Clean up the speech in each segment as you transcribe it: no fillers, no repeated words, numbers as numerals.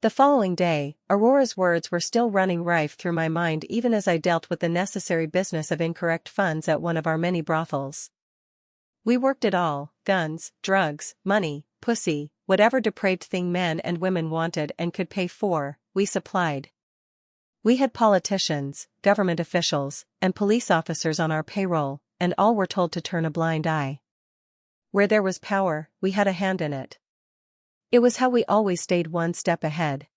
The following day, Aurora's words were still running rife through my mind even as I dealt with the necessary business of incorrect funds at one of our many brothels. We worked it all: guns, drugs, money, pussy, whatever depraved thing men and women wanted and could pay for, we supplied. We had politicians, government officials, and police officers on our payroll, and all were told to turn a blind eye. Where there was power, we had a hand in it. It was how we always stayed one step ahead.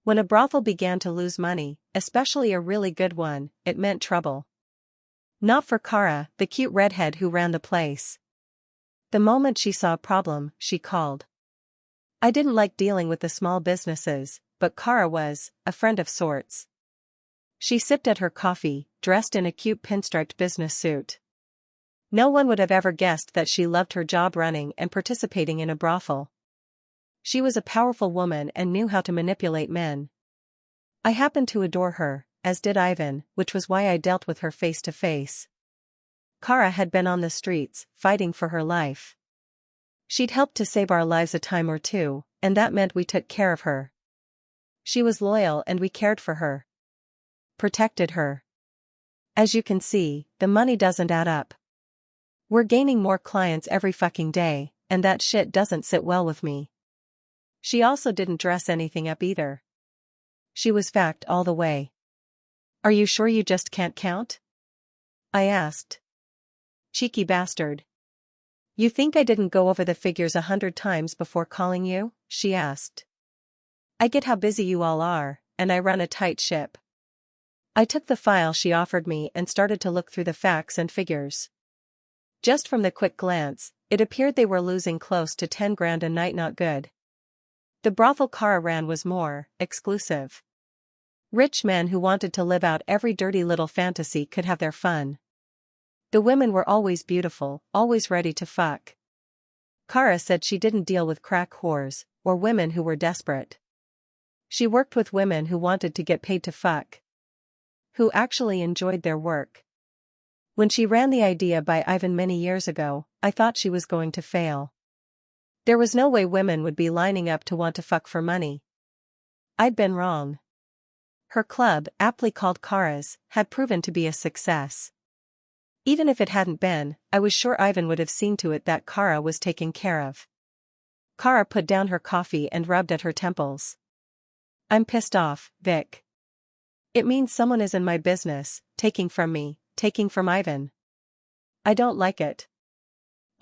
When a brothel began to lose money, especially a really good one, it meant trouble. Not for Kara, the cute redhead who ran the place. The moment she saw a problem, she called. I didn't like dealing with the small businesses, but Kara was a friend of sorts. She sipped at her coffee, dressed in a cute pinstriped business suit. No one would have ever guessed that she loved her job running and participating in a brothel. She was a powerful woman and knew how to manipulate men. I happened to adore her, as did Ivan, which was why I dealt with her face to face. Kara had been on the streets, fighting for her life. She'd helped to save our lives a time or two, and that meant we took care of her. She was loyal and we cared for her. Protected her. As you can see, the money doesn't add up. We're gaining more clients every fucking day, and that shit doesn't sit well with me. She also didn't dress anything up either. She was fact all the way. Are you sure you just can't count? I asked. Cheeky bastard. You think I didn't go over the figures 100 times before calling you? She asked. I get how busy you all are, and I run a tight ship. I took the file she offered me and started to look through the facts and figures. Just from the quick glance, it appeared they were losing close to 10 grand a night. Not good. The brothel Kara ran was more exclusive. Rich men who wanted to live out every dirty little fantasy could have their fun. The women were always beautiful, always ready to fuck. Kara said she didn't deal with crack whores, or women who were desperate. She worked with women who wanted to get paid to fuck. Who actually enjoyed their work. When she ran the idea by Ivan many years ago, I thought she was going to fail. There was no way women would be lining up to want to fuck for money. I'd been wrong. Her club, aptly called Kara's, had proven to be a success. Even if it hadn't been, I was sure Ivan would have seen to it that Kara was taken care of. Kara put down her coffee and rubbed at her temples. I'm pissed off, Vic. It means someone is in my business, taking from me, taking from Ivan. I don't like it.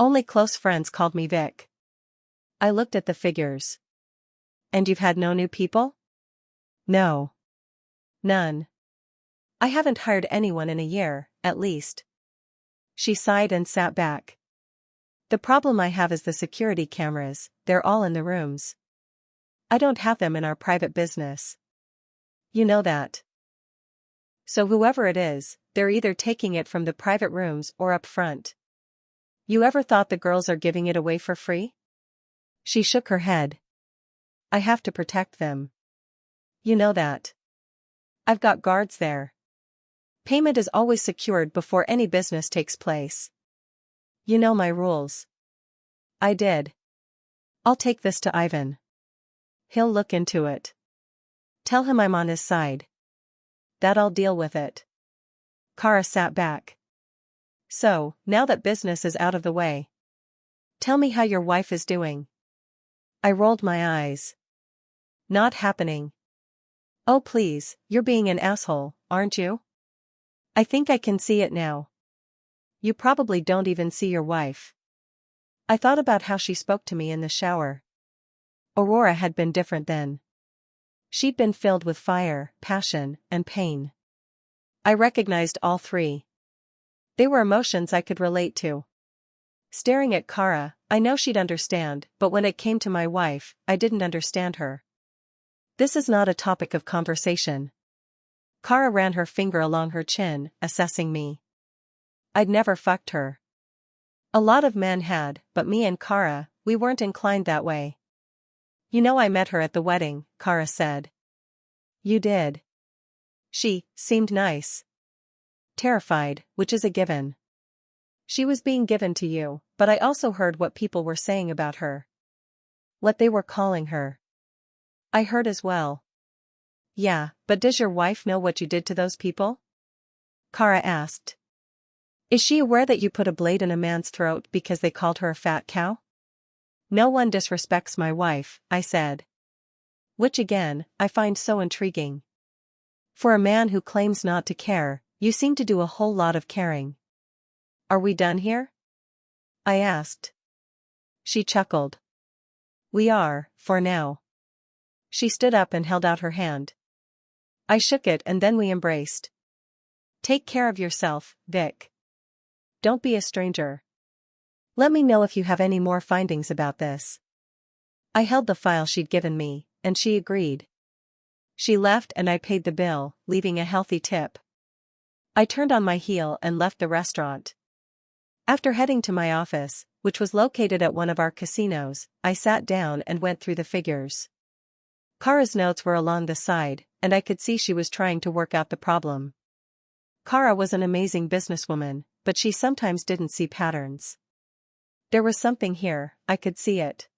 Only close friends called me Vic. I looked at the figures. And you've had no new people? No. None. I haven't hired anyone in a year, at least. She sighed and sat back. The problem I have is the security cameras, they're all in the rooms. I don't have them in our private business. You know that. So whoever it is, they're either taking it from the private rooms or up front. You ever thought the girls are giving it away for free? She shook her head. I have to protect them. You know that. I've got guards there. Payment is always secured before any business takes place. You know my rules. I did. I'll take this to Ivan. He'll look into it. Tell him I'm on his side. That I'll deal with it. Kara sat back. So, now that business is out of the way, tell me how your wife is doing. I rolled my eyes. Not happening. Oh please, you're being an asshole, aren't you? I think I can see it now. You probably don't even see your wife. I thought about how she spoke to me in the shower. Aurora had been different then. She'd been filled with fire, passion, and pain. I recognized all three. They were emotions I could relate to. Staring at Kara, I know she'd understand, but when it came to my wife, I didn't understand her. This is not a topic of conversation. Kara ran her finger along her chin, assessing me. I'd never fucked her. A lot of men had, but me and Kara, we weren't inclined that way. You know I met her at the wedding, Kara said. You did. She seemed nice. Terrified, which is a given. She was being given to you, but I also heard what people were saying about her. What they were calling her. I heard as well. Yeah, but does your wife know what you did to those people? Kara asked. Is she aware that you put a blade in a man's throat because they called her a fat cow? No one disrespects my wife, I said. Which again, I find so intriguing. For a man who claims not to care, you seem to do a whole lot of caring. Are we done here? I asked. She chuckled. We are, for now. She stood up and held out her hand. I shook it and then we embraced. Take care of yourself, Vic. Don't be a stranger. Let me know if you have any more findings about this. I held the file she'd given me, and she agreed. She left and I paid the bill, leaving a healthy tip. I turned on my heel and left the restaurant. After heading to my office, which was located at one of our casinos, I sat down and went through the figures. Kara's notes were along the side, and I could see she was trying to work out the problem. Kara was an amazing businesswoman, but she sometimes didn't see patterns. There was something here, I could see it.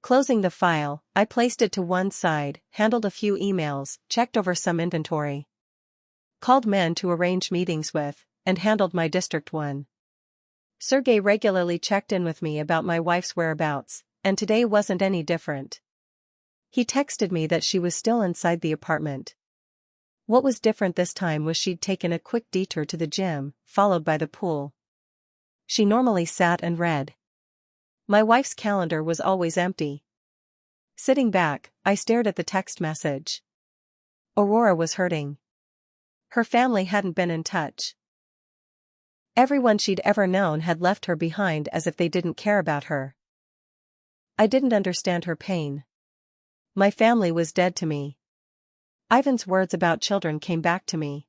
Closing the file, I placed it to one side, handled a few emails, checked over some inventory. Called men to arrange meetings with, and handled my district one. Sergey regularly checked in with me about my wife's whereabouts, and today wasn't any different. He texted me that she was still inside the apartment. What was different this time was she'd taken a quick detour to the gym, followed by the pool. She normally sat and read. My wife's calendar was always empty. Sitting back, I stared at the text message. Aurora was hurting. Her family hadn't been in touch. Everyone she'd ever known had left her behind as if they didn't care about her. I didn't understand her pain. My family was dead to me. Ivan's words about children came back to me.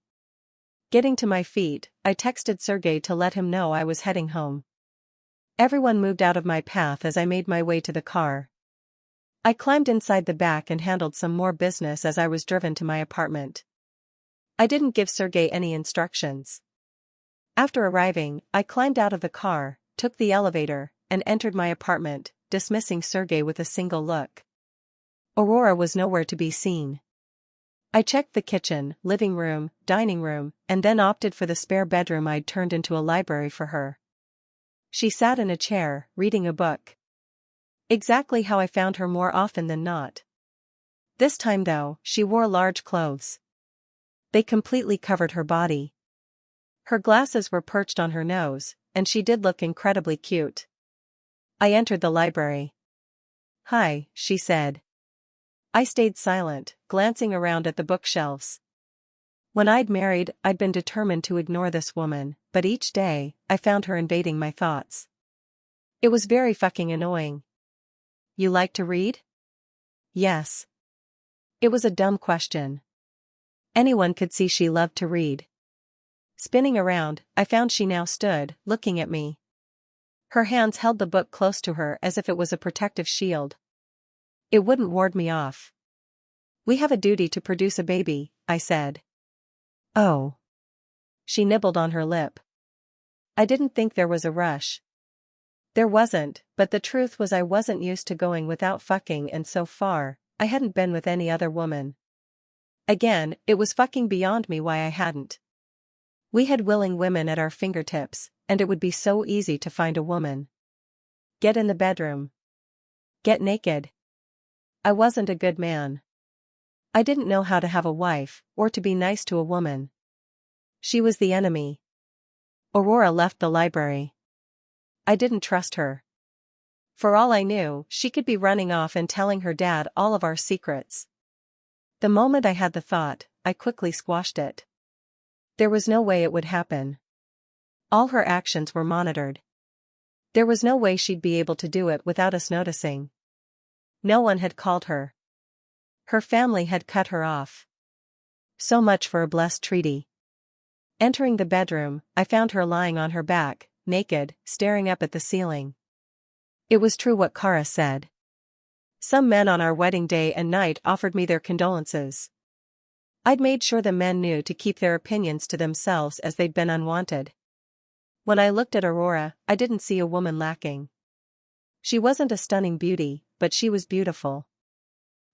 Getting to my feet, I texted Sergey to let him know I was heading home. Everyone moved out of my path as I made my way to the car. I climbed inside the back and handled some more business as I was driven to my apartment. I didn't give Sergey any instructions. After arriving, I climbed out of the car, took the elevator, and entered my apartment, dismissing Sergey with a single look. Aurora was nowhere to be seen. I checked the kitchen, living room, dining room, and then opted for the spare bedroom I'd turned into a library for her. She sat in a chair, reading a book. Exactly how I found her more often than not. This time though, she wore large clothes. They completely covered her body. Her glasses were perched on her nose, and she did look incredibly cute. I entered the library. Hi, she said. I stayed silent, glancing around at the bookshelves. When I'd married, I'd been determined to ignore this woman, but each day, I found her invading my thoughts. It was very fucking annoying. You like to read? Yes. It was a dumb question. Anyone could see she loved to read. Spinning around, I found she now stood, looking at me. Her hands held the book close to her as if it was a protective shield. It wouldn't ward me off. We have a duty to produce a baby, I said. Oh. She nibbled on her lip. I didn't think there was a rush. There wasn't, but the truth was I wasn't used to going without fucking, and so far, I hadn't been with any other woman. Again, it was fucking beyond me why I hadn't. We had willing women at our fingertips, and it would be so easy to find a woman. Get in the bedroom. Get naked. I wasn't a good man. I didn't know how to have a wife, or to be nice to a woman. She was the enemy. Aurora left the library. I didn't trust her. For all I knew, she could be running off and telling her dad all of our secrets. The moment I had the thought, I quickly squashed it. There was no way it would happen. All her actions were monitored. There was no way she'd be able to do it without us noticing. No one had called her. Her family had cut her off. So much for a blessed treaty. Entering the bedroom, I found her lying on her back, naked, staring up at the ceiling. It was true what Kara said. Some men on our wedding day and night offered me their condolences. I'd made sure the men knew to keep their opinions to themselves as they'd been unwanted. When I looked at Aurora, I didn't see a woman lacking. She wasn't a stunning beauty, but she was beautiful.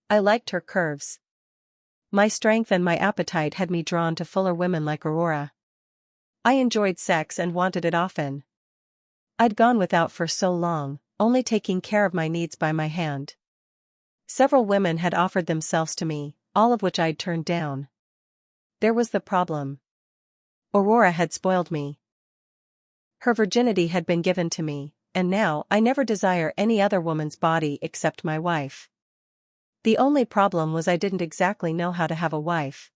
I liked her curves. My strength and my appetite had me drawn to fuller women like Aurora. I enjoyed sex and wanted it often. I'd gone without for so long, only taking care of my needs by my hand. Several women had offered themselves to me, all of which I'd turned down. There was the problem. Aurora had spoiled me. Her virginity had been given to me, and now I never desire any other woman's body except my wife. The only problem was I didn't exactly know how to have a wife.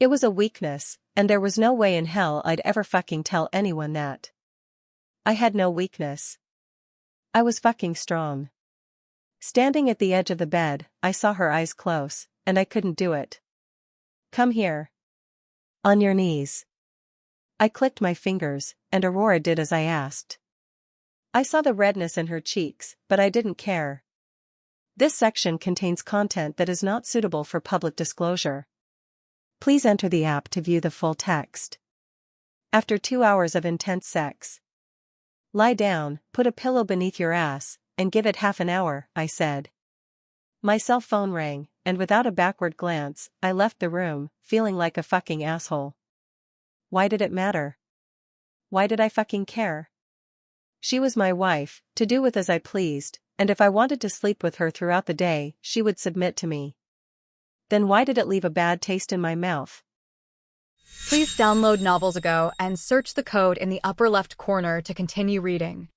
It was a weakness, and there was no way in hell I'd ever fucking tell anyone that. I had no weakness. I was fucking strong. Standing at the edge of the bed, I saw her eyes close, and I couldn't do it. Come here. On your knees. I clicked my fingers, and Aurora did as I asked. I saw the redness in her cheeks, but I didn't care. This section contains content that is not suitable for public disclosure. Please enter the app to view the full text. After 2 hours of intense sex. Lie down, put a pillow beneath your ass, and give it half an hour, I said. My cell phone rang, and without a backward glance, I left the room, feeling like a fucking asshole. Why did it matter? Why did I fucking care? She was my wife, to do with as I pleased, and if I wanted to sleep with her throughout the day, she would submit to me. Then why did it leave a bad taste in my mouth? Please download Novels Ago and search the code in the upper left corner to continue reading.